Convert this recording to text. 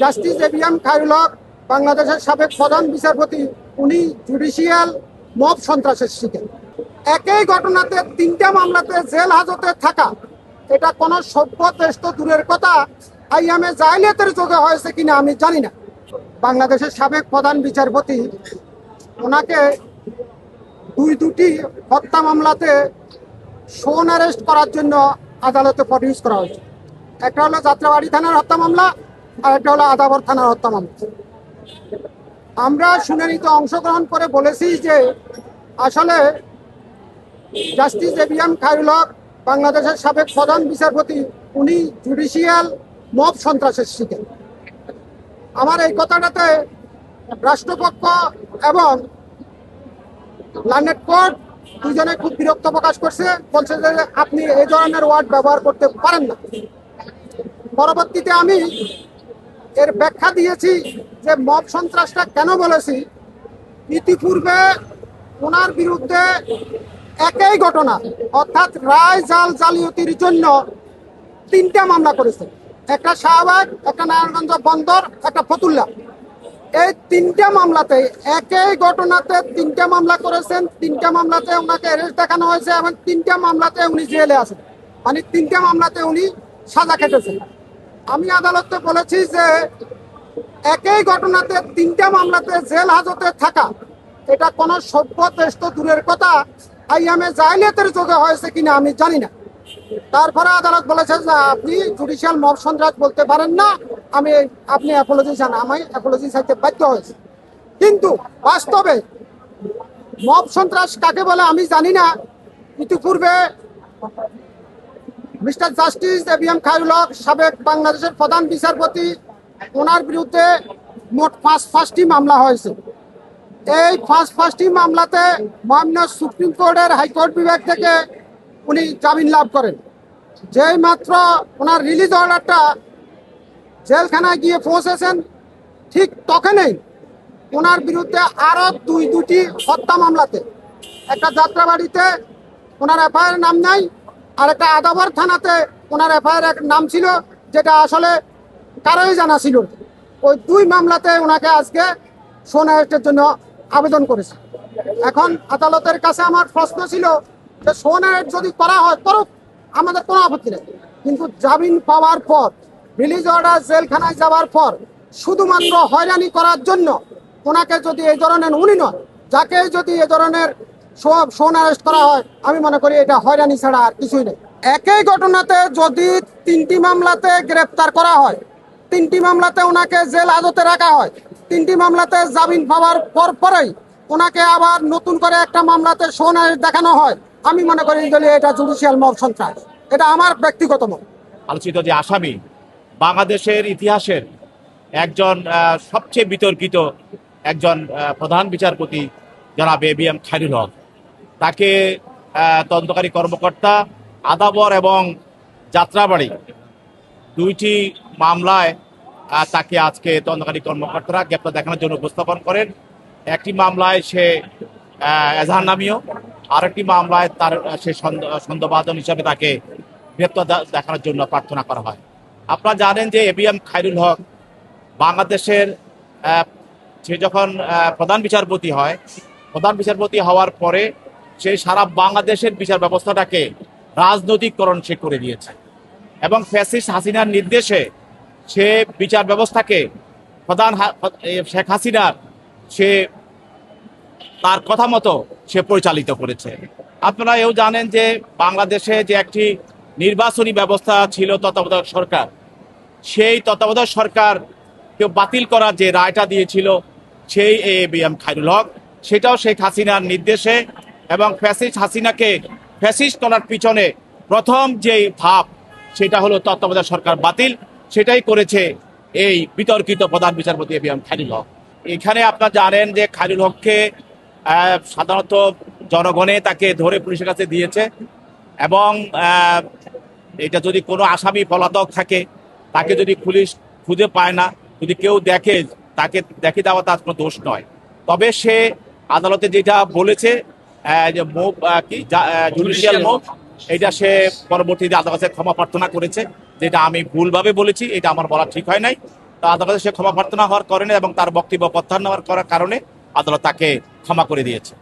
Justice ABM Khairul হক বাংলাদেশের সাবেক প্রধান বিচারপতি, উনি জুডিশিয়াল মব সন্ত্রাসের শিকার। একই ঘটনাতে তিনটা মামলাতে জেল হাজতে থাকা, এটা কোনো সভ্য দেশ তো দূরের কথা, আইয়ামে জাহিলিয়াতের যোগে হয়েছে কিনা আমি জানি না। বাংলাদেশের সাবেক প্রধান বিচারপতি, ওনাকে দুটি হত্যা মামলাতে শোন অ্যারেস্ট করার জন্য আদালতে প্রডিউস করা হয়েছে। একটা হলো যাত্রাবাড়ি থানার হত্যা মামলা, আর একটা হলো আদাবর থানার হত্যা মামলা। আমরা শুনানিতে অংশগ্রহণ করে বলেছি যে আসলে জাস্টিস এবিএম খায়রুল হক বাংলাদেশের সাবেক প্রধান বিচারপতি, উনি জুডিশিয়াল মব সন্ত্রাসের শিকার। আমার এই কথাটাতে রাষ্ট্রপক্ষ এবং লার্নেড কোর্ট দুজনে খুব বিরক্ত প্রকাশ করছে, বলছে যে আপনি এই ধরনের ওয়ার্ড ব্যবহার করতে পারেন না। পরবর্তীতে আমি এর ব্যাখ্যা দিয়েছি যে মব সন্ত্রাসটা কেন বলেছি। ইতিপূর্বে ওনার বিরুদ্ধে একই ঘটনা অর্থাৎ রায় জালিয়াতির জন্য তিনটা মামলা করেছে, একটা শাহবাগ, একটা নারায়ণগঞ্জ বন্দর, একটা ফতুল্লা। এই তিনটা মামলাতে একই ঘটনাতে তিনটা মামলা করেছেন। তিনটা মামলাতে ওনাকে অ্যারেস্ট দেখানো হয়েছে এবং তিনটা মামলাতে উনি জেলে আছেন, মানে তিনটা মামলাতে উনি সাজা খেটেছেন। আমি আদালতে বলেছি যে একই ঘটনাতে তিনটা মামলাতে জেল হাজতে থাকা, এটা কোনো সভ্য দেশ তো দূরের কথা, আইয়ামে জাহিলিয়াতের যোগে হয়েছে কিনা আমি জানি না। তারপরে আদালত বলেছে যে আপনি জুডিশিয়াল মব সন্ত্রাস বলতে পারেন না, আপনি অ্যাপোলজি চান। আমি অ্যাপোলজি চাইতে বাধ্য হয়েছি। কিন্তু বাস্তবে মব সন্ত্রাস কাকে বলে আমি জানি না। ইতিপূর্বে মিস্টার জাস্টিস এবিএম খায়রুল হক সাবেক বাংলাদেশের প্রধান বিচারপতি, ওনার বিরুদ্ধে মোট পাঁচটি মামলা হয়েছে। এই পাঁচটি মামলাতে মাননীয় সুপ্রিম কোর্টের হাইকোর্ট বিভাগ থেকে উনি জামিন লাভ করেন। যেই মাত্র ওনার রিলিজ অর্ডারটা জেলখানায় গিয়ে পৌঁছেছেন, ঠিক তখনই ওনার বিরুদ্ধে আরও দুটি হত্যা মামলাতে, একটা যাত্রাবাড়িতে ওনার এফআইআর নাম নাই, আর একটা আদাবর থানাতে ওনার এফআইআর নাম ছিল, যেটা আসলে কারোই জানা ছিল। ওই দুই মামলাতে ওনাকে আজকে শোন অ্যারেস্টের জন্য আবেদন করেছে। এখন আদালতের কাছে আমার প্রশ্ন ছিল যে শোন অ্যারেস্ট যদি করা হয় করুক, আমাদের কোনো আপত্তি নেই, কিন্তু জামিন পাওয়ার পর, রিলিজ অর্ডার জেলখানায় যাওয়ার পর শুধুমাত্র হয়রানি করার জন্য ওনাকে যদি এই ধরনের, উনি নয়, যাকে যদি এই ধরনের শোন অ্যারেস্ট করা হয়, আমি মনে করি এটা হয়রানি ছাড়া আর কিছুই নেই। একই ঘটনাতে যদি তিনটি মামলাতে গ্রেপ্তার করা হয়, তিনটি মামলাতে ওনাকে জেল হাজতে রাখা হয়, তিনটি মামলাতে জামিন পাওয়ার পরেই ওনাকে আবার নতুন করে একটা মামলাতে শোন অ্যারেস্ট দেখানো হয়, আমি মনে করি এটা জুডিশিয়াল মব সন্ত্রাস। এটা আমার ব্যক্তিগত মত। আলোচিত যে আসামি, বাংলাদেশের ইতিহাসের একজন সবচেয়ে বিতর্কিত একজন প্রধান বিচারপতি জনাব এবিএম খায়রুল হক, তাকে তদন্তকারী কর্মকর্তা আদাবর এবং যাত্রাবাড়ি দুইটি মামলায় তাকে আজকে তদন্তকারী কর্মকর্তারা গ্রেপ্তার দেখানোর জন্য উপস্থাপন করেন। একটি মামলায় সে এজাহার নামীয়, আরেকটি মামলায় তার সে সন্দেহভাজন হিসাবে তাকে গ্রেপ্তার দেখানোর জন্য প্রার্থনা করা হয়। আপনারা জানেন যে এবিএম খায়রুল হক বাংলাদেশের সে যখন প্রধান বিচারপতি হয়, প্রধান বিচারপতি হওয়ার পরে সে সারা বাংলাদেশের বিচার ব্যবস্থাটাকে রাজনৈতিককরণ সে করে দিয়েছে এবং ফ্যাসিস্ট হাসিনার নির্দেশে সে বিচার ব্যবস্থাকে প্রধান শেখ হাসিনার সে তার কথা মতো সে পরিচালিত করেছে। আপনারা এও জানেন যে বাংলাদেশে যে একটি নির্বাচনী ব্যবস্থা ছিল তত্ত্বাবধায়ক সরকার, সেই তত্ত্বাবধায়ক সরকার কেউ বাতিল করার যে রায়টা দিয়েছিল সেই এবিএম খায়রুল হক, সেটাও শেখ হাসিনার নির্দেশে এবং ফ্যাসিস্ট হাসিনাকে ফ্যাসিস্ট করার পিছনে প্রথম যেই ভাব, সেটা হলো তত্ত্বাবধায়ক সরকার বাতিল, সেটাই করেছে এই বিতর্কিত প্রধান বিচারপতি এবিএম খায়রুল হক। এখানে আপনারা জানেন যে খায়রুল হককে সাধারণত জনগণে তাকে ধরে পুলিশের কাছে দিয়েছে এবং এটা যদি কোনো আসামি পলাতক থাকে, তাকে যদি পুলিশ খুঁজে পায় না, যদি কেউ দেখে, তাকে দেখে দেওয়া তার কোনো দোষ নয়। তবে সে আদালতে যেটা বলেছে যে মুভ কি জুডিশিয়াল মুভ, এটা সে পরবর্তীতে আদালতে ক্ষমা প্রার্থনা করেছে, যেটা আমি ভুলভাবে বলেছি, এটা আমার বলা ঠিক হয় নাই। আদালতে সে ক্ষমা প্রার্থনা হওয়ার কারণে এবং তার বক্তব্য প্রত্যাহার নেওয়ার করার কারণে আদালত তাকে ক্ষমা করে দিয়েছে।